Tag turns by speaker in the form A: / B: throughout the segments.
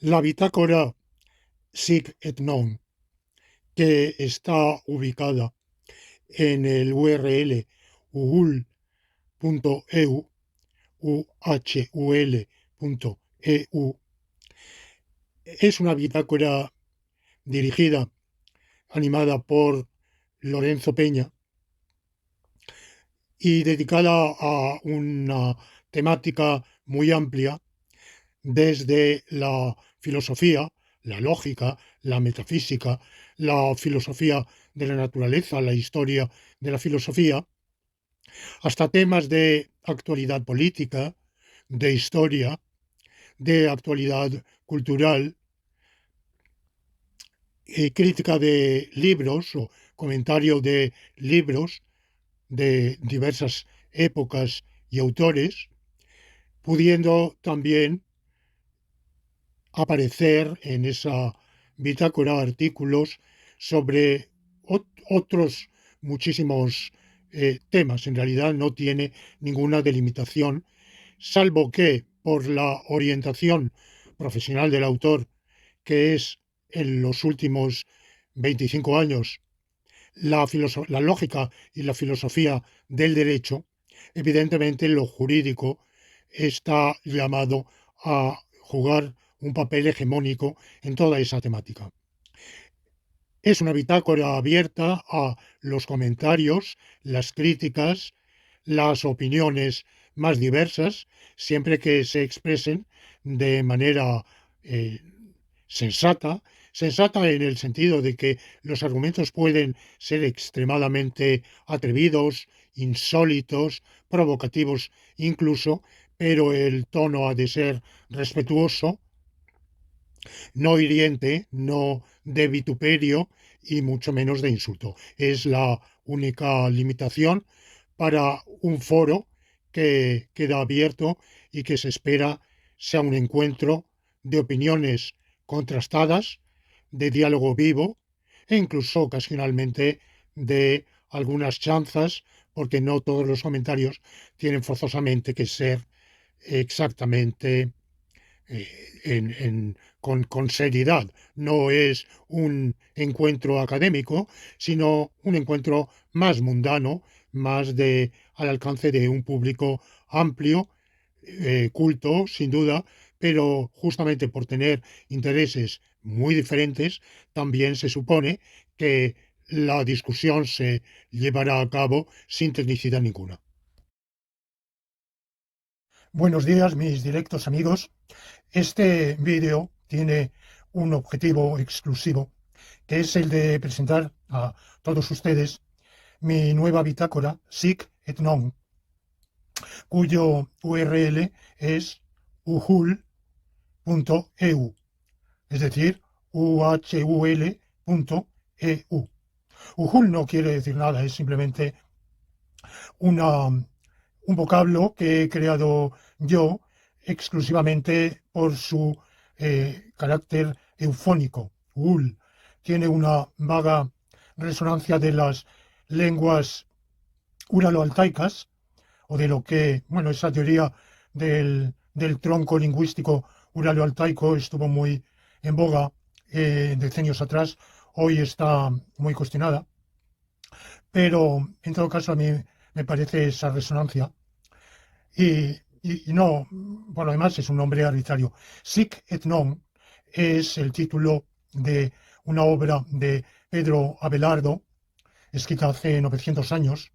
A: La bitácora Sic et Non, que está ubicada en el URL uhul.eu, uhul.eu, es una bitácora dirigida, animada por Lorenzo Peña y dedicada a una temática muy amplia desde la filosofía, la lógica, la metafísica, la filosofía de la naturaleza, la historia de la filosofía, hasta temas de actualidad política, de historia, de actualidad cultural, crítica de libros o comentario de libros de diversas épocas y autores, pudiendo también aparecer en esa bitácora artículos sobre otros muchísimos temas. En realidad no tiene ninguna delimitación, salvo que por la orientación profesional del autor, que es en los últimos 25 años la lógica y la filosofía del derecho, evidentemente lo jurídico está llamado a jugar un papel hegemónico en toda esa temática. Es una bitácora abierta a los comentarios, las críticas, las opiniones más diversas, siempre que se expresen de manera eh, sensata, sensata en el sentido de que los argumentos pueden ser extremadamente atrevidos, insólitos, provocativos incluso, pero el tono ha de ser respetuoso, no hiriente, no de vituperio y mucho menos de insulto. Es la única limitación para un foro que queda abierto y que se espera sea un encuentro de opiniones contrastadas, de diálogo vivo e incluso ocasionalmente de algunas chanzas, porque no todos los comentarios tienen forzosamente que ser exactamente con seriedad. No es un encuentro académico, sino un encuentro más mundano, más al alcance de un público amplio, culto, sin duda, pero justamente por tener intereses muy diferentes, también se supone que la discusión se llevará a cabo sin tecnicidad ninguna. Buenos días, mis directos amigos. Este vídeo tiene un objetivo exclusivo, que es el de presentar a todos ustedes mi nueva bitácora Sic et Non, cuyo URL es uhul.eu, es decir, uhul.eu. Uhul no quiere decir nada, es simplemente un vocablo que he creado yo exclusivamente por su carácter eufónico. Ul tiene una vaga resonancia de las lenguas uralo-altaicas, o de lo que, bueno, esa teoría del tronco lingüístico uralo-altaico estuvo muy en boga decenios atrás, hoy está muy cuestionada, pero en todo caso a mí me parece esa resonancia y no, bueno, además es un nombre arbitrario. Sic et non es el título de una obra de Pedro Abelardo, escrita hace 900 años,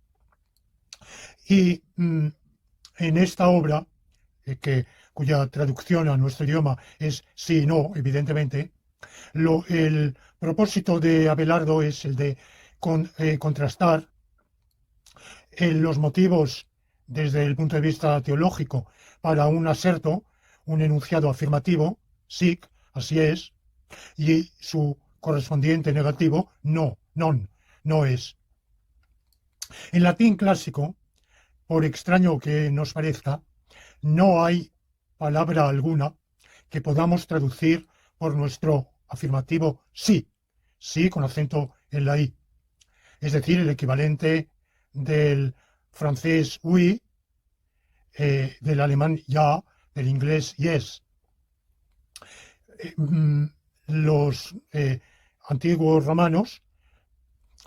A: y en esta obra, cuya traducción a nuestro idioma es sí y no, evidentemente, el propósito de Abelardo es el de contrastar los motivos desde el punto de vista teológico para un aserto, un enunciado afirmativo, sic, así es, y su correspondiente negativo, no, non, no es. En latín clásico, por extraño que nos parezca, no hay palabra alguna que podamos traducir por nuestro afirmativo sí, sí con acento en la i, es decir, el equivalente del francés oui, del alemán ja, del inglés yes. Los antiguos romanos,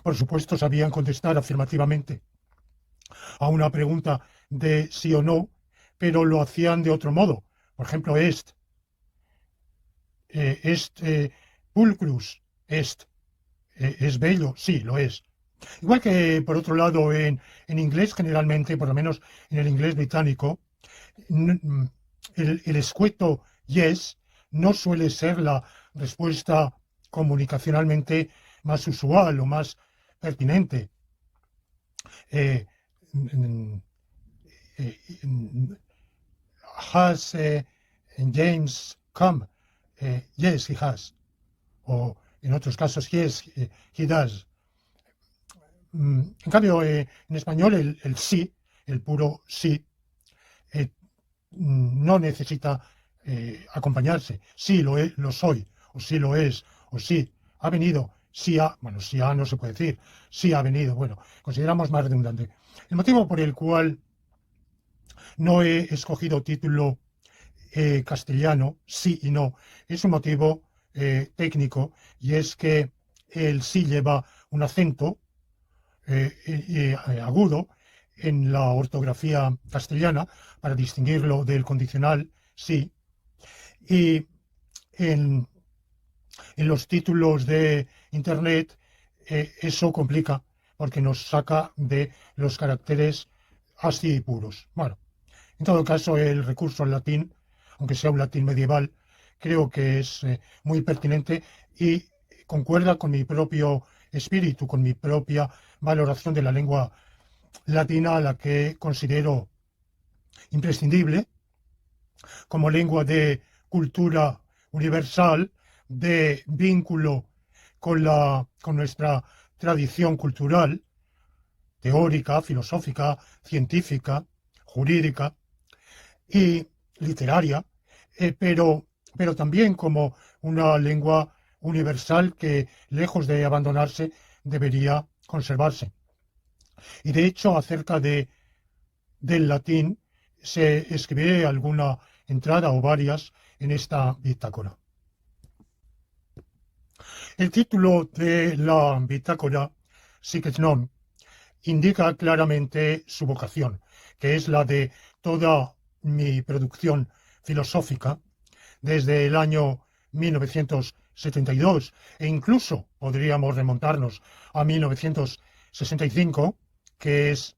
A: por supuesto, sabían contestar afirmativamente a una pregunta de sí o no, pero lo hacían de otro modo. Por ejemplo, pulcrus, es bello, sí, lo es. Igual que, por otro lado, en inglés generalmente, por lo menos en el inglés británico, el escueto yes no suele ser la respuesta comunicacionalmente más usual o más pertinente. Eh, mm, eh, mm, has James come? Yes, he has. O en otros casos, yes, he does. En cambio, en español el sí, el puro sí, eh, no necesita acompañarse. Sí lo soy, o sí lo es, o sí ha venido, sí ha, bueno, sí ha no se puede decir, sí ha venido, bueno, consideramos más redundante. El motivo por el cual no he escogido título castellano, sí y no, es un motivo técnico, y es que el sí lleva un acento agudo en la ortografía castellana para distinguirlo del condicional sí, y en, en los títulos de Internet eso complica porque nos saca de los caracteres así puros. Bueno, en todo caso, el recurso al latín, aunque sea un latín medieval, creo que es muy pertinente y concuerda con mi propio espíritu, con mi propia valoración de la lengua latina, a la que considero imprescindible como lengua de cultura universal, de vínculo con nuestra tradición cultural, teórica, filosófica, científica, jurídica y literaria, pero también como una lengua universal que, lejos de abandonarse, debería conservarse. Y de hecho, del latín, se escribiré alguna entrada o varias en esta bitácora. El título de la bitácora, Sic et Non, indica claramente su vocación, que es la de toda mi producción filosófica desde el año 1972, e incluso podríamos remontarnos a 1965, que es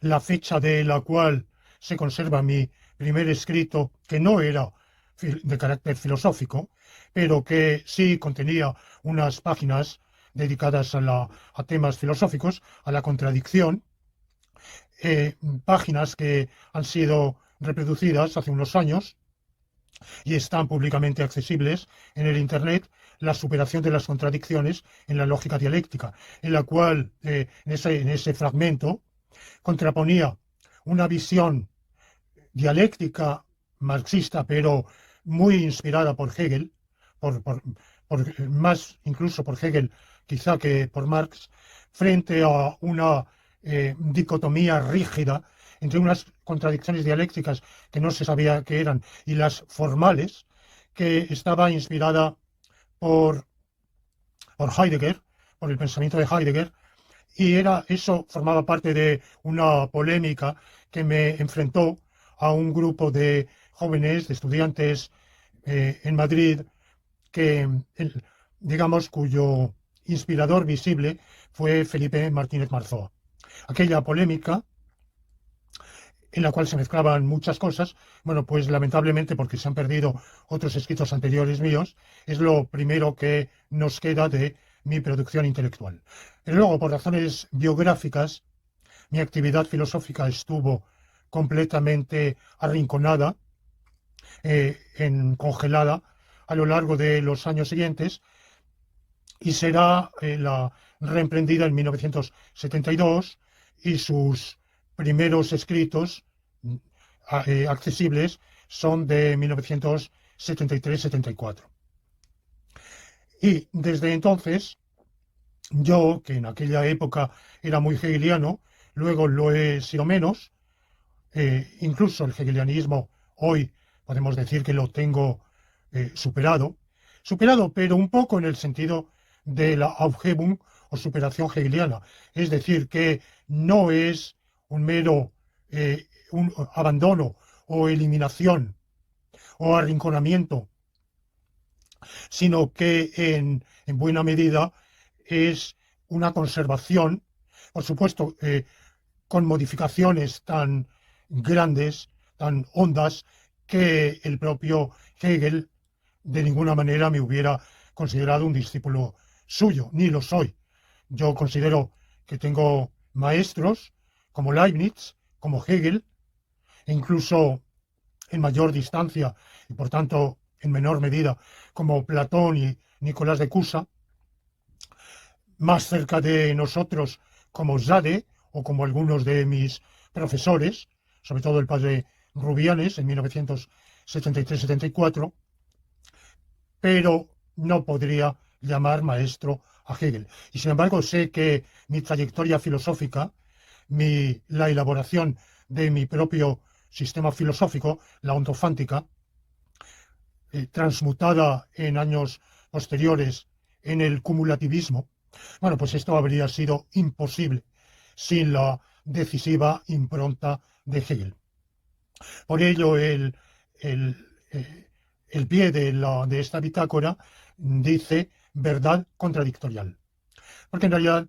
A: la fecha de la cual se conserva mi primer escrito, que no era de carácter filosófico, pero que sí contenía unas páginas dedicadas a temas filosóficos, a la contradicción, páginas que han sido reproducidas hace unos años y están públicamente accesibles en el Internet. La superación de las contradicciones en la lógica dialéctica, en la cual, en ese fragmento, contraponía una visión dialéctica marxista, pero muy inspirada por Hegel, más incluso por Hegel quizá que por Marx, frente a una dicotomía rígida entre unas contradicciones dialécticas que no se sabía qué eran y las formales, que estaba inspirada por, por Heidegger, por el pensamiento de Heidegger, y eso formaba parte de una polémica que me enfrentó a un grupo de jóvenes, de estudiantes en Madrid, que, digamos, cuyo inspirador visible fue Felipe Martínez Marzoa. Aquella polémica, en la cual se mezclaban muchas cosas, bueno, pues lamentablemente, porque se han perdido otros escritos anteriores míos, es lo primero que nos queda de mi producción intelectual. Pero luego, por razones biográficas, mi actividad filosófica estuvo completamente arrinconada, congelada a lo largo de los años siguientes, y será la reemprendida en 1972, y sus primeros escritos accesibles son de 1973-74. Y desde entonces, yo, que en aquella época era muy hegeliano, luego lo he sido menos, incluso el hegelianismo hoy podemos decir que lo tengo superado, pero un poco en el sentido de la Aufhebung o superación hegeliana. Es decir, que no es un mero un abandono o eliminación o arrinconamiento, sino que en buena medida es una conservación, por supuesto, con modificaciones tan grandes, tan hondas, que el propio Hegel de ninguna manera me hubiera considerado un discípulo suyo, ni lo soy. Yo considero que tengo maestros como Leibniz, como Hegel, e incluso en mayor distancia y por tanto en menor medida como Platón y Nicolás de Cusa, más cerca de nosotros como Zade o como algunos de mis profesores, sobre todo el padre Rubianes en 1973-74, pero no podría llamar maestro a Hegel. Y sin embargo sé que mi trayectoria filosófica, la elaboración de mi propio sistema filosófico, la ontofántica, transmutada en años posteriores en el cumulativismo, bueno, pues esto habría sido imposible sin la decisiva impronta de Hegel. Por ello, el pie de esta bitácora dice verdad contradictorial. Porque en realidad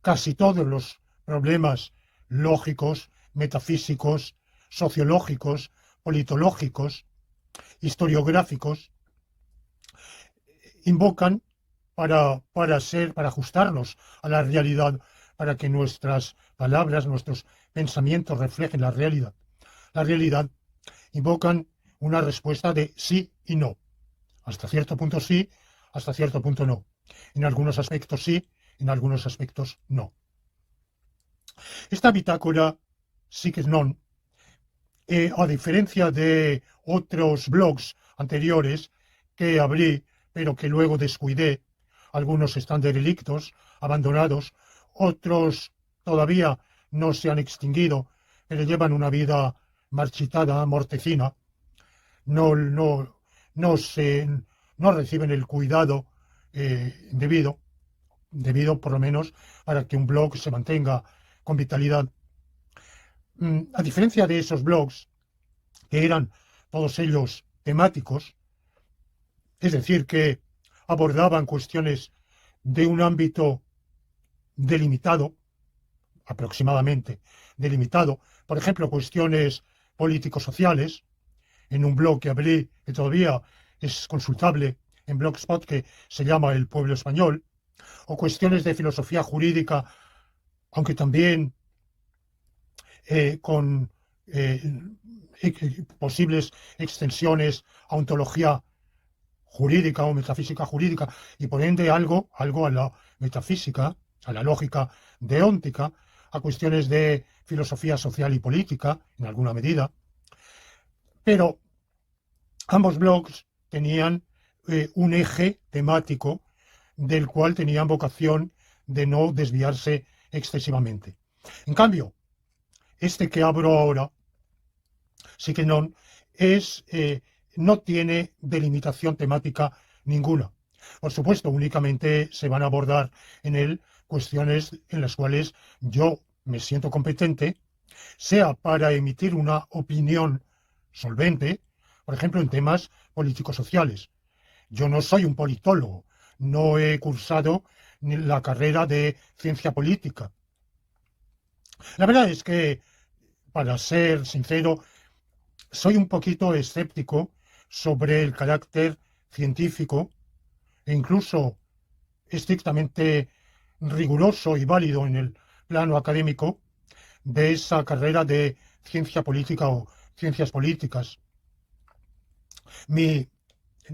A: casi todos los problemas lógicos, metafísicos, sociológicos, politológicos, historiográficos, invocan para ajustarnos a la realidad, para que nuestras palabras, nuestros pensamientos reflejen la realidad. La realidad invocan una respuesta de sí y no. Hasta cierto punto sí, hasta cierto punto no. En algunos aspectos sí, en algunos aspectos no. Esta bitácora sic et non, a diferencia de otros blogs anteriores que abrí, pero que luego descuidé, algunos están derelictos, abandonados, otros todavía no se han extinguido, pero llevan una vida marchitada, mortecina, no, no, no, no reciben el cuidado debido por lo menos para que un blog se mantenga con vitalidad. A diferencia de esos blogs, que eran todos ellos temáticos, es decir, que abordaban cuestiones de un ámbito delimitado, aproximadamente delimitado, por ejemplo, cuestiones político-sociales, en un blog que abrí, que todavía es consultable en Blogspot, que se llama El Pueblo Español, o cuestiones de filosofía jurídica, aunque también con posibles extensiones a ontología jurídica o metafísica jurídica, y por ende algo a la metafísica, a la lógica deóntica, a cuestiones de filosofía social y política, en alguna medida. Pero ambos blogs tenían un eje temático del cual tenían vocación de no desviarse excesivamente. En cambio, este que abro ahora, sí que no, no tiene delimitación temática ninguna. Por supuesto, únicamente se van a abordar en él cuestiones en las cuales yo me siento competente, sea para emitir una opinión solvente, por ejemplo, en temas político-sociales. Yo no soy un politólogo, no he cursado ni la carrera de ciencia política. La verdad es que, para ser sincero, soy un poquito escéptico sobre el carácter científico e incluso estrictamente riguroso y válido en el plano académico de esa carrera de ciencia política o ciencias políticas. Mi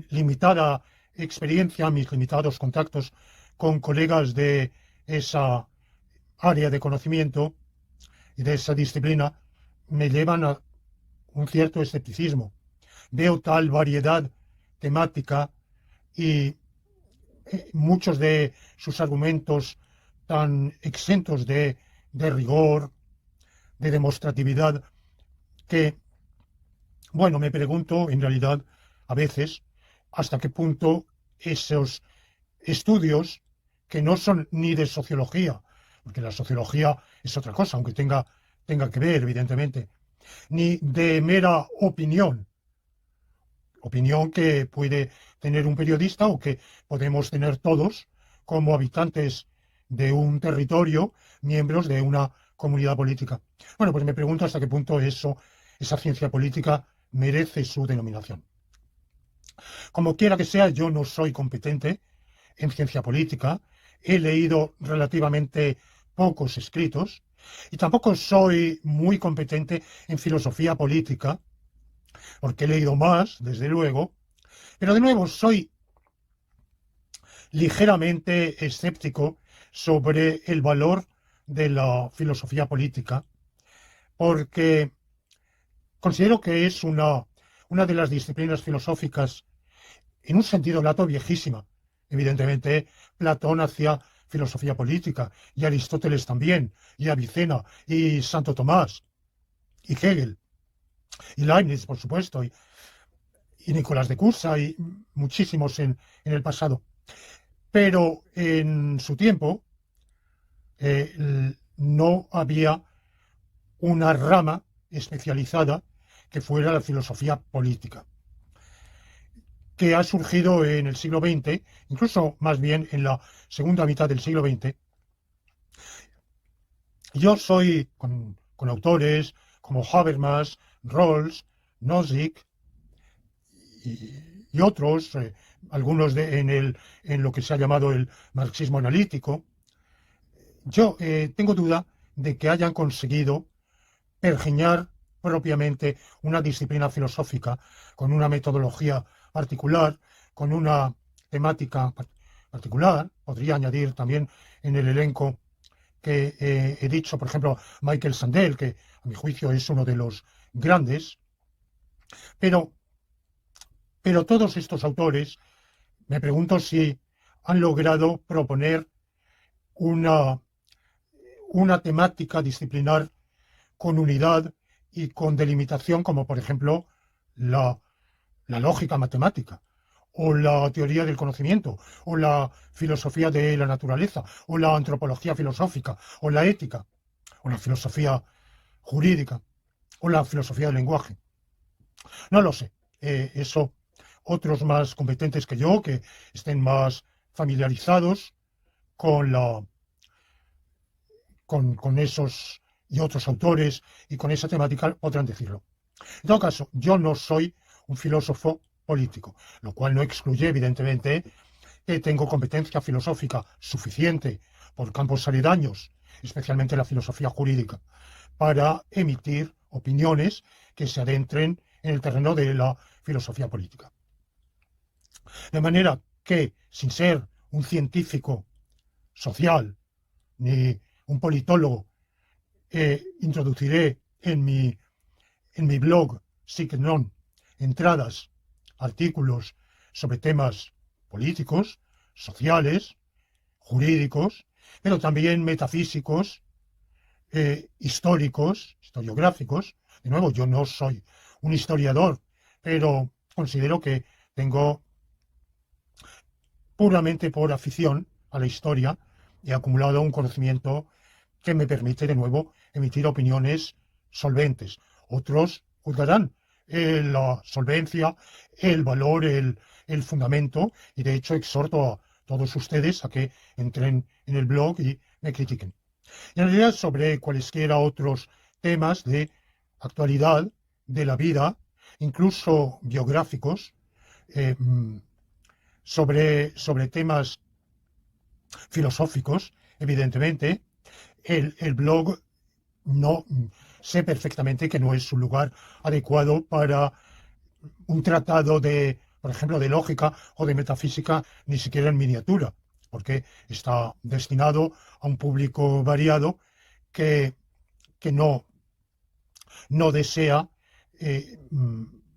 A: limitada experiencia, mis limitados contactos con colegas de esa área de conocimiento y de esa disciplina me llevan a un cierto escepticismo. Veo tal variedad temática y muchos de sus argumentos tan exentos de rigor, de demostratividad, que, bueno, me pregunto en realidad a veces, hasta qué punto esos estudios que no son ni de sociología, porque la sociología es otra cosa, aunque tenga que ver, evidentemente, ni de mera opinión que puede tener un periodista o que podemos tener todos como habitantes de un territorio, miembros de una comunidad política. Bueno, pues me pregunto hasta qué punto esa ciencia política merece su denominación. Como quiera que sea, yo no soy competente en ciencia política, he leído relativamente pocos escritos y tampoco soy muy competente en filosofía política, porque he leído más, desde luego, pero de nuevo soy ligeramente escéptico sobre el valor de la filosofía política, porque considero que es una de las disciplinas filosóficas, en un sentido lato, viejísima. Evidentemente, Platón hacía filosofía política, y Aristóteles también, y Avicena, y Santo Tomás, y Hegel, y Leibniz, por supuesto, y Nicolás de Cusa, y muchísimos en el pasado. Pero en su tiempo no había una rama especializada que fuera la filosofía política, que ha surgido en el siglo XX, incluso más bien en la segunda mitad del siglo XX. Yo soy con autores como Habermas, Rawls, Nozick y otros, algunos en lo que se ha llamado el marxismo analítico. Yo tengo duda de que hayan conseguido pergeñar propiamente una disciplina filosófica con una metodología particular, con una temática particular. Podría añadir también en el elenco que he dicho, por ejemplo, Michael Sandel, que a mi juicio es uno de los grandes, pero, pero todos estos autores, me pregunto si han logrado proponer una, una temática disciplinar con unidad y con delimitación, como por ejemplo la, la lógica matemática, o la teoría del conocimiento, o la filosofía de la naturaleza, o la antropología filosófica, o la ética, o la filosofía jurídica, o la filosofía del lenguaje. No lo sé. Eso, otros más competentes que yo, que estén más familiarizados con con esos y otros autores y con esa temática podrán decirlo. En todo caso, yo no soy un filósofo político, lo cual no excluye, evidentemente, que tengo competencia filosófica suficiente por campos aledaños, especialmente la filosofía jurídica, para emitir opiniones que se adentren en el terreno de la filosofía política. De manera que, sin ser un científico social ni un politólogo, introduciré en mi blog Signon entradas, artículos sobre temas políticos, sociales, jurídicos, pero también metafísicos, históricos, historiográficos. De nuevo, yo no soy un historiador, pero considero que tengo puramente por afición a la historia, he acumulado un conocimiento que me permite de nuevo emitir opiniones solventes. Otros juzgarán la solvencia, el valor, el fundamento, y de hecho exhorto a todos ustedes a que entren en el blog y me critiquen. Y en realidad sobre cualesquiera otros temas de actualidad, de la vida, incluso biográficos, eh, sobre temas filosóficos, evidentemente, el blog no sé perfectamente que no es un lugar adecuado para un tratado de, por ejemplo, de lógica o de metafísica, ni siquiera en miniatura, porque está destinado a un público variado que, que no desea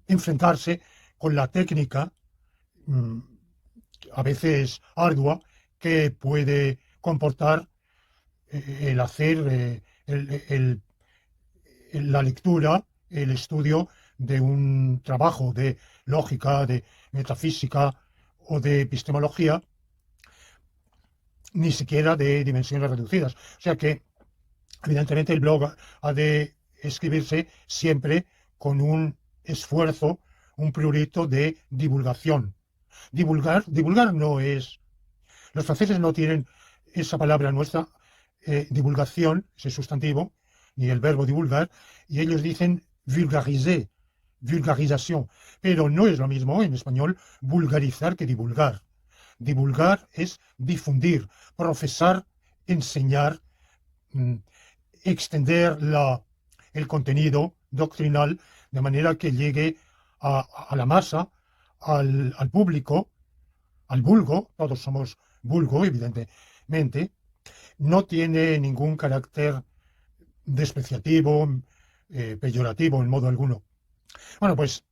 A: enfrentarse con la técnica mm, a veces ardua que puede comportar el hacer la lectura, el estudio de un trabajo de lógica, de metafísica o de epistemología, ni siquiera de dimensiones reducidas. O sea que, evidentemente, el blog ha de escribirse siempre con un esfuerzo, un prurito de divulgación. Divulgar no es. Los franceses no tienen esa palabra nuestra, divulgación, ese sustantivo, ni el verbo divulgar, y ellos dicen vulgariser, vulgarización. Pero no es lo mismo en español vulgarizar que divulgar. Divulgar es difundir, profesar, enseñar, mm, extender el contenido doctrinal de manera que llegue a la masa, al público, al vulgo. Todos somos vulgo, evidentemente. No tiene ningún carácter despreciativo, peyorativo en modo alguno. Bueno, pues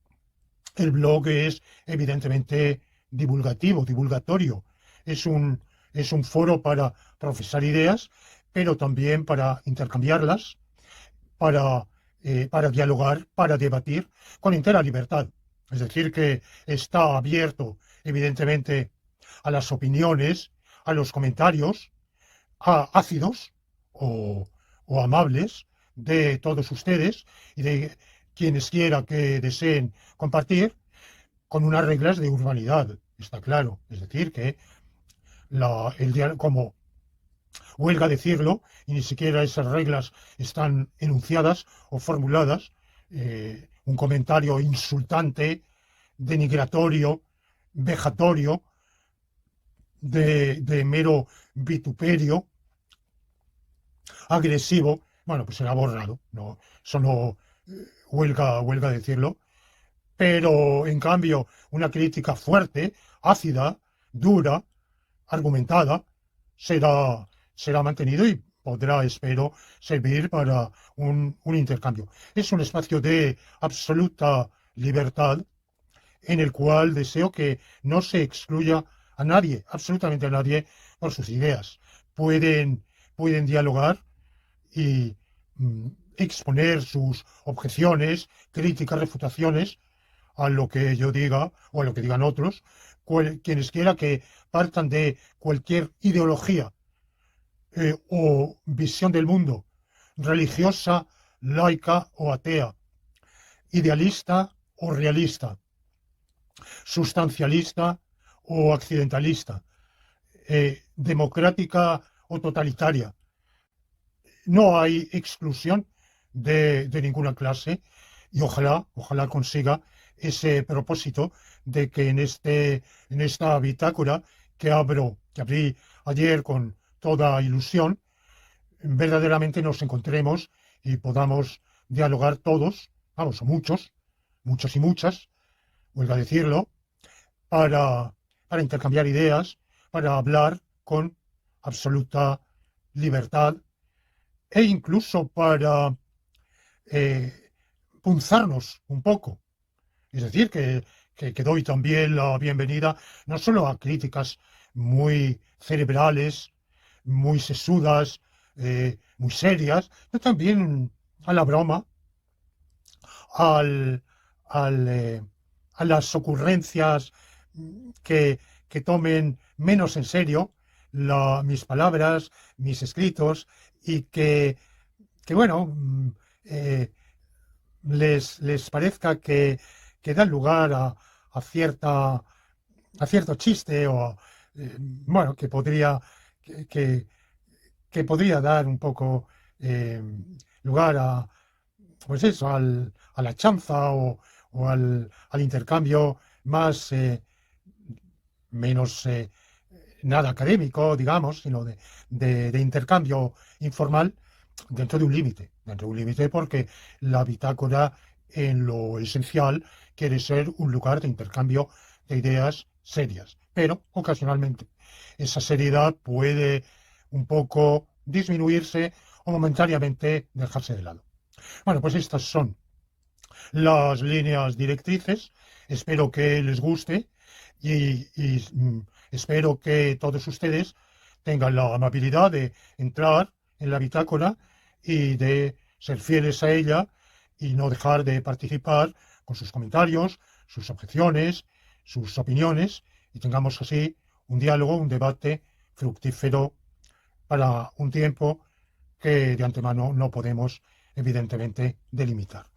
A: el blog es evidentemente divulgativo, divulgatorio. Es un foro para profesar ideas, pero también para intercambiarlas, para dialogar, para debatir con entera libertad. Es decir, que está abierto, evidentemente, a las opiniones, a los comentarios, ácidos o amables de todos ustedes y de quienes quiera que deseen compartir, con unas reglas de urbanidad, está claro. Es decir, que como huelga decirlo, y ni siquiera esas reglas están enunciadas o formuladas, un comentario insultante, denigratorio, vejatorio, de mero vituperio, agresivo, bueno, pues será borrado. No, eso no, huelga decirlo. Pero, en cambio, una crítica fuerte, ácida, dura, argumentada, será mantenido y podrá, espero, servir para un intercambio. Es un espacio de absoluta libertad en el cual deseo que no se excluya a nadie, absolutamente a nadie, por sus ideas. Pueden dialogar y exponer sus objeciones, críticas, refutaciones a lo que yo diga o a lo que digan otros, quienes quiera que partan de cualquier ideología o visión del mundo, religiosa, laica o atea, idealista o realista, sustancialista o accidentalista, democrática o totalitaria. No hay exclusión de ninguna clase y ojalá consiga ese propósito de que en esta bitácora que abrí ayer con toda ilusión, verdaderamente nos encontremos y podamos dialogar todos, vamos, o muchos y muchas, vuelvo a decirlo, para intercambiar ideas, para hablar con absoluta libertad e incluso para punzarnos un poco. Es decir, que doy también la bienvenida no solo a críticas muy cerebrales, muy sesudas, muy serias, sino también a la broma, al, a las ocurrencias que tomen menos en serio mis palabras, mis escritos y que bueno, les parezca que dan lugar a cierto chiste o, bueno, que, que- que podría dar un poco lugar pues eso, a la chanza o al intercambio menos nada académico, digamos, sino de intercambio informal dentro de un límite porque la bitácora en lo esencial quiere ser un lugar de intercambio de ideas serias, pero ocasionalmente esa seriedad puede un poco disminuirse o momentáneamente dejarse de lado. Bueno, pues estas son las líneas directrices. Espero que les guste y espero que todos ustedes tengan la amabilidad de entrar en la bitácora y de ser fieles a ella y no dejar de participar con sus comentarios, sus objeciones, sus opiniones, y tengamos así un diálogo, un debate fructífero para un tiempo que de antemano no podemos, evidentemente, delimitar.